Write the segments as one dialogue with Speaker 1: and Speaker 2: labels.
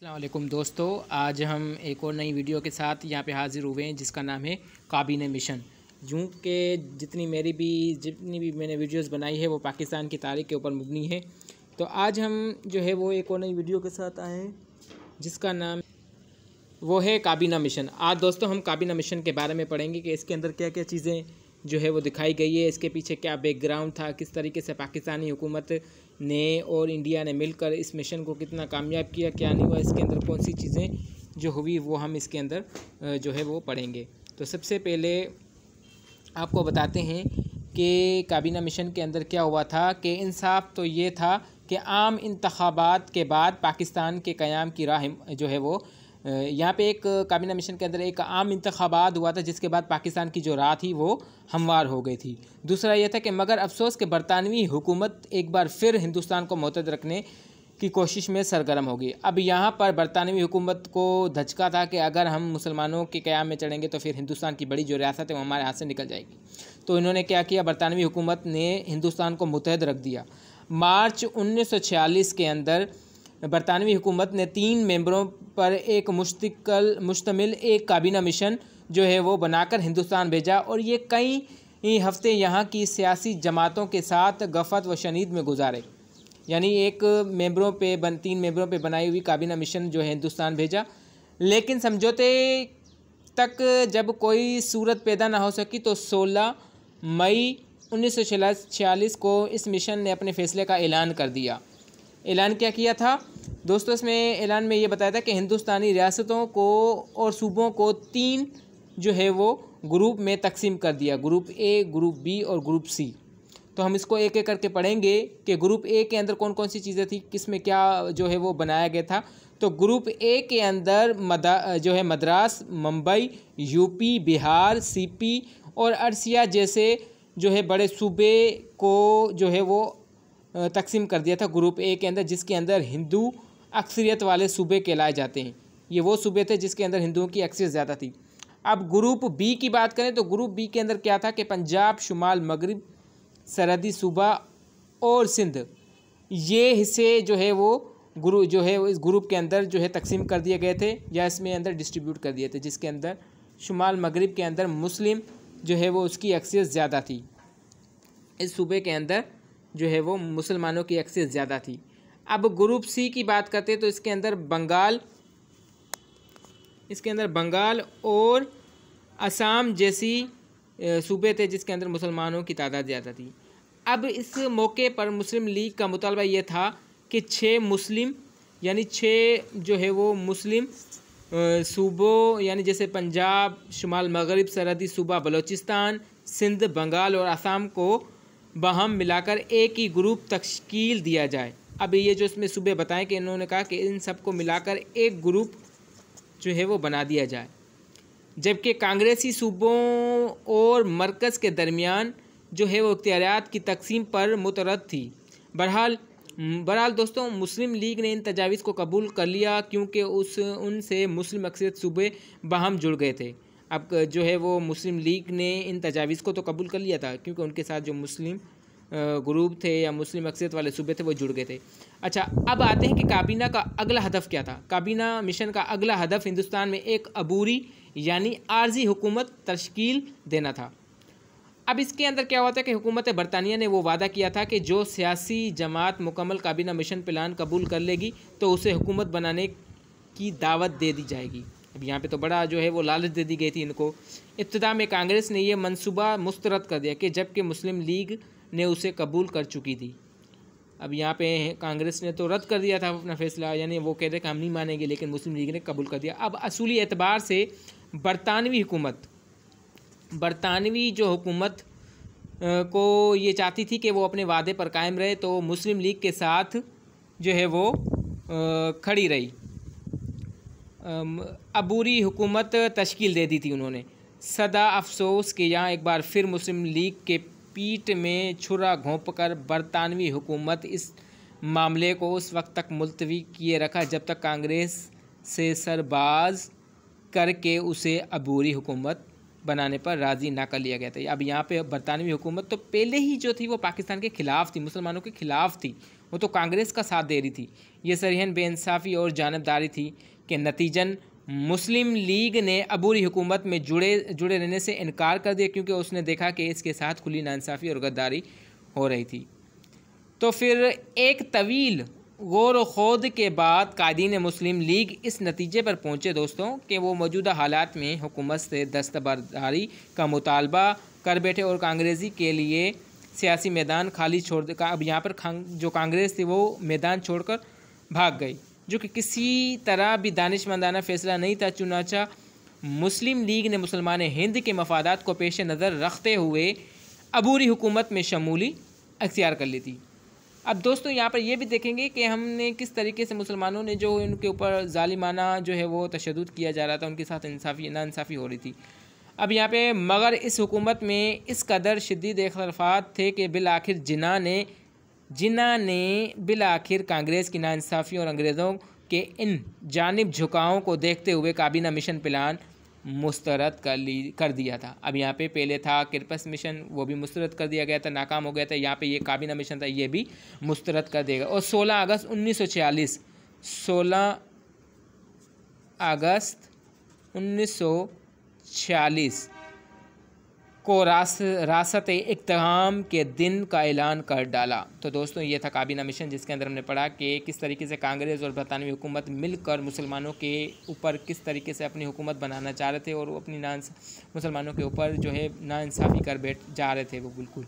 Speaker 1: अस्सलाम वालेकुम दोस्तों, आज हम एक और नई वीडियो के साथ यहाँ पे हाज़िर हुए हैं जिसका नाम है काबीना मिशन। यूँ कि जितनी भी मैंने वीडियोस बनाई है वो पाकिस्तान की तारीख़ के ऊपर मबनी है। तो आज हम जो है वो एक और नई वीडियो के साथ आए हैं जिसका नाम वो है काबीना मिशन। आज दोस्तों हम काबीना मिशन के बारे में पढ़ेंगे कि इसके अंदर क्या क्या चीज़ें जो है वो दिखाई गई है, इसके पीछे क्या बैकग्राउंड था, किस तरीके से पाकिस्तानी हुकूमत ने और इंडिया ने मिलकर इस मिशन को कितना कामयाब किया, क्या नहीं हुआ, इसके अंदर कौन सी चीज़ें जो हुई वो हम इसके अंदर जो है वो पढ़ेंगे। तो सबसे पहले आपको बताते हैं कि काबीना मिशन के अंदर क्या हुआ था कि इंसाफ तो ये था कि आम इंतखाबात के बाद पाकिस्तान के क़याम की राह जो है वो यहाँ पे एक काबीना मिशन के अंदर एक आम इंतखाबात हुआ था जिसके बाद पाकिस्तान की जो राह थी वो हमवार हो गई थी। दूसरा ये था कि मगर अफसोस कि बरतानवी हुकूमत एक बार फिर हिंदुस्तान को मुतहद रखने की कोशिश में सरगर्म होगी। अब यहाँ पर बरतानवी हुकूमत को धचका था कि अगर हम मुसलमानों के क़याम में चढ़ेंगे तो फिर हिंदुस्तान की बड़ी जो रियासत है वो हमारे हाथ से निकल जाएगी। तो इन्होंने क्या किया, बरतानवी हुकूमत ने हिंदुस्तान को मुतहद रख दिया। मार्च 1946 के अंदर बरतानवी हुकूमत ने 3 मेंबरों पर एक मुश्तमिल एक काबीना मिशन जो है वो बनाकर हिंदुस्तान भेजा और ये कई हफ्ते यहाँ की सियासी जमातों के साथ गफत व शनीद में गुजारे। यानी 3 मेंबरों पे बनाई हुई काबीना मिशन जो है हिंदुस्तान भेजा, लेकिन समझौते तक जब कोई सूरत पैदा ना हो सकी तो 16 मई 1946 को इस मिशन ने अपने फ़ैसले का ऐलान कर दिया। ऐलान क्या किया था दोस्तों, इसमें ऐलान में ये बताया था कि हिंदुस्तानी रियासतों को और सूबों को 3 जो है वो ग्रुप में तकसीम कर दिया, ग्रुप ए, ग्रुप बी और ग्रुप सी। तो हम इसको एक एक करके पढ़ेंगे कि ग्रुप ए के अंदर कौन कौन सी चीज़ें थी, किस में क्या जो है वो बनाया गया था। तो ग्रुप ए के अंदर जो है मद्रास, मुंबई, यूपी, बिहार, सीपी और अरसिया जैसे जो है बड़े सूबे को जो है वो तकसीम कर दिया था ग्रुप ए के अंदर, जिसके अंदर हिंदू अक्सरियत वाले सूबे कहलाए जाते हैं। ये वो सूबे थे जिसके अंदर हिंदुओं की अक्सरियत ज़्यादा थी। अब ग्रुप बी की बात करें तो ग्रुप बी के अंदर क्या था कि पंजाब, शुमाल मगरिब, सरहदी सूबा और सिंध, ये हिस्से जो है वो इस ग्रुप के अंदर जो है तकसीम कर दिए गए थे या इसमें अंदर डिस्ट्रीब्यूट कर दिए थे, जिसके अंदर शुमाल मगरिब के अंदर मुस्लिम जो है वो उसकी अक्सरियत ज़्यादा थी। इस सूबे के अंदर जो है वो मुसलमानों की अक्सरियत ज़्यादा थी। अब ग्रुप सी की बात करते तो इसके अंदर बंगाल और असम जैसी सूबे थे जिसके अंदर मुसलमानों की तादाद ज़्यादा थी। अब इस मौके पर मुस्लिम लीग का मुतालबा ये था कि 6 जो है वो मुस्लिम सूबों यानी जैसे पंजाब, शुमाल मगरिब, सरहदी सूबा बलूचिस्तान, सिंध, बंगाल और असम को बहम मिलाकर एक ही ग्रुप तश्कील दिया जाए। अब ये जो इसमें सूबे बताएं कि इन्होंने कहा कि इन सबको मिलाकर एक ग्रुप जो है वो बना दिया जाए, जबकि कांग्रेसी सूबों और मरकज़ के दरमियान जो है वो इख्तियारात की तकसीम पर मुतरद थी। बहरहाल दोस्तों, मुस्लिम लीग ने इन तजावीज़ को कबूल कर लिया क्योंकि उनसे मुस्लिम अक्सरियत सूबे बाहम जुड़ गए थे। अब जो है वो मुस्लिम लीग ने इन तजावीज़ को तो कबूल कर लिया था क्योंकि उनके साथ जो मुस्लिम ग्रुप थे या मुस्लिम अक्सरियत वाले सूबे थे वो जुड़ गए थे। अच्छा, अब आते हैं कि काबीना का अगला हदफ क्या था। काबीना मिशन का अगला हदफ हिंदुस्तान में एक अबूरी यानी आर्जी हुकूमत तश्कील देना था। अब इसके अंदर क्या हुआ था कि हुकूमत बरतानिया ने वो वादा किया था कि जो सियासी जमात मुकम्मल काबीना मिशन प्लान कबूल कर लेगी तो उसे हुकूमत बनाने की दावत दे दी जाएगी। अब यहाँ पे तो बड़ा जो है वो लालच दे दी गई थी इनको। इब्तिदा में कांग्रेस ने यह मंसूबा मुस्तरद कर दिया कि जबकि मुस्लिम लीग ने उसे कबूल कर चुकी थी। अब यहाँ पे कांग्रेस ने तो रद्द कर दिया था अपना फैसला, यानी वो कह रहे कि हम नहीं मानेंगे, लेकिन मुस्लिम लीग ने कबूल कर दिया। अब असूली एतबार से बरतानवी जो हुकूमत को ये चाहती थी कि वो अपने वादे पर कायम रहे, तो मुस्लिम लीग के साथ जो है वो खड़ी रही, अबूरी हुकूमत तश्कील दे दी थी उन्होंने। सदा अफसोस कि यहाँ एक बार फिर मुस्लिम लीग के पीठ में छुरा घोंपकर बरतानवी हुकूमत इस मामले को उस वक्त तक मुलतवी किए रखा जब तक कांग्रेस से सरबाज करके उसे अबूरी हुकूमत बनाने पर राज़ी ना कर लिया गया था। अब यहाँ पे बरतानवी हुकूमत तो पहले ही जो थी वो पाकिस्तान के ख़िलाफ़ थी, मुसलमानों के ख़िलाफ़ थी, वो तो कांग्रेस का साथ दे रही थी। ये सरहन बेइंसाफ़ी और जानबदारी थी कि नतीजन मुस्लिम लीग ने अबूरी हुकूमत में जुड़े रहने से इनकार कर दिया, क्योंकि उसने देखा कि इसके साथ खुली नाइंसाफ़ी और गद्दारी हो रही थी। तो फिर एक तवील गौर व खोद के बाद कायदीन मुस्लिम लीग इस नतीजे पर पहुँचे दोस्तों कि वो मौजूदा हालात में हुकूमत से दस्तबरदारी का मुतालबा कर बैठे और कांग्रेसी के लिए सियासी मैदान खाली छोड़ दे। अब यहाँ पर जो कांग्रेस थी वो मैदान छोड़कर भाग गई, जो कि किसी तरह भी दानिशमंदाना फैसला नहीं था। चुनाचा मुस्लिम लीग ने मुसलमान हिंद के मफादात को पेश नज़र रखते हुए अबूरी हुकूमत में शमूली अख्तियार कर ली थी। अब दोस्तों यहाँ पर ये भी देखेंगे कि हमने किस तरीके से मुसलमानों ने जो इनके ऊपर जालिमाना जो है वो तशद्दुद किया जा रहा था, उनके साथ नाइंसाफ़ी हो रही थी। अब यहाँ पे मगर इस हुकूमत में इस कदर शदीद इख्तलाफात थे कि बिलाखिर जिन्ना ने बिलाखिर कांग्रेस की नाइंसाफ़ी और अंग्रेज़ों के इन जानिब झुकावों को देखते हुए काबीना मिशन प्लान मुस्तरद कर दिया था। अब यहाँ पे पहले था किरपस मिशन, वो भी मुस्तरद कर दिया गया था, नाकाम हो गया था। यहाँ पे ये काबीना मिशन था, ये भी मुस्तरद कर देगा। और 16 अगस्त 1946 को रासत इक़्तिहाम के दिन का ऐलान कर डाला। तो दोस्तों ये था काबीना मिशन, जिसके अंदर हमने पढ़ा कि किस तरीके से कांग्रेस और बरतानवी हुकूमत मिलकर मुसलमानों के ऊपर किस तरीके से अपनी हुकूमत बनाना चाह रहे थे और अपनी मुसलमानों के ऊपर जो है नाइंसाफ़ी कर बैठ जा रहे थे वो बिल्कुल।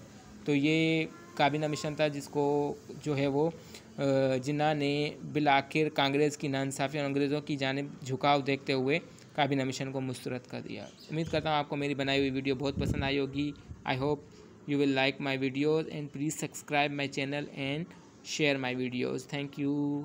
Speaker 1: तो ये काबीना मिशन था जिसको जो है वो जिन्ना ने बिलाखिर कांग्रेस की नाइंसाफ़ी और अंग्रेज़ों की जानिब झुकाव देखते हुए काबीना मिशन को मुस्तरद कर दिया। उम्मीद करता हूँ आपको मेरी बनाई हुई वीडियो बहुत पसंद आई होगी। I hope you will like my videos and please subscribe my channel and share my videos. Thank you.